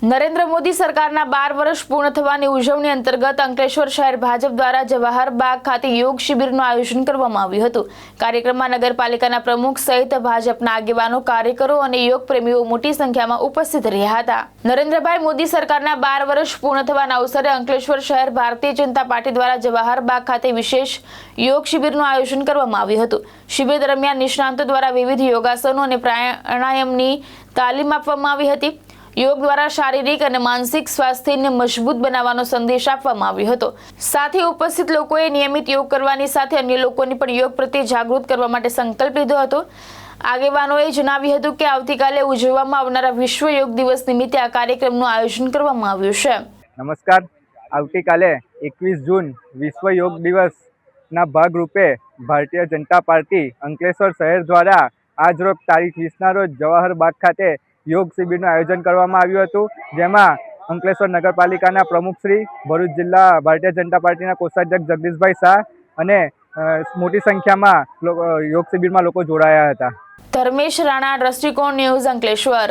નરેન્દ્ર મોદી સરકારના 12 વર્ષ પૂર્ણ થવાની ઉજવણી અંતર્ગત અંકલેશ્વર શહેર ભાજપ દ્વારા જવાહર બાગ ખાતે યોગ શિબિરનું આયોજન કરવામાં આવ્યું હતું। કાર્યક્રમમાં નગરપાલિકાના પ્રમુખ સહિત ભાજપના આગેવાનો, કાર્યકરો અને યોગ પ્રેમીઓ મોટી સંખ્યામાં ઉપસ્થિત રહ્યા હતા। નરેન્દ્રભાઈ મોદી સરકારના 12 વર્ષ પૂર્ણ થવાના અવસરે અંકલેશ્વર શહેર ભારતીય જનતા પાર્ટી દ્વારા જવાહર બાગ ખાતે વિશેષ યોગ શિબિરનું આયોજન કરવામાં આવ્યું હતું। શિબિર દરમિયાન નિષ્ણાંતો દ્વારા વિવિધ યોગાસનો અને પ્રાણાયામની તાલીમ આપવામાં આવી હતી। योग द्वारा शारीरिक और मानसिक स्वास्थ्य ने मजबूत बनावानो संदेश आपवामां आव्यो हतो। साथ ही उपस्थित लोकोए नियमित योग करवानी साथे अन्य लोकोने पण योग प्रत्ये जागृत करवा माटे संकल्प लीधो हतो। આગેવાનોએ જણાવ્યું હતું કે આવતીકાલે ઉજવવામાં આવનારા વિશ્વ યોગ દિવસ નિમિત્તે આ કાર્યક્રમનું આયોજન કરવામાં આવ્યું છે। નમસ્કાર, આવતીકાલે 21 જૂન વિશ્વ યોગ દિવસના ભાગરૂપે ભારતીય જનતા પાર્ટી અંકલેશ્વર શહેર દ્વારા આજ રોજ તારીખ 20ના રોજ જવાહર બાગ ખાતે યોગ શિબિરનું આયોજન કરવામાં આવ્યું હતું, જેમાં અંકલેશ્વર નગરપાલિકાના પ્રમુખશ્રી, ભરૂચ જિલ્લા ભારતીય જનતા પાર્ટીના કોષાધ્યક્ષ જગદીશભાઈ શાહ અને મોટી સંખ્યામાં યોગ શિબિરમાં લોકો જોડાયા હતા। ધર્મેશ રાણા, દ્રષ્ટિકોણ ન્યૂઝ, અંકલેશ્વર।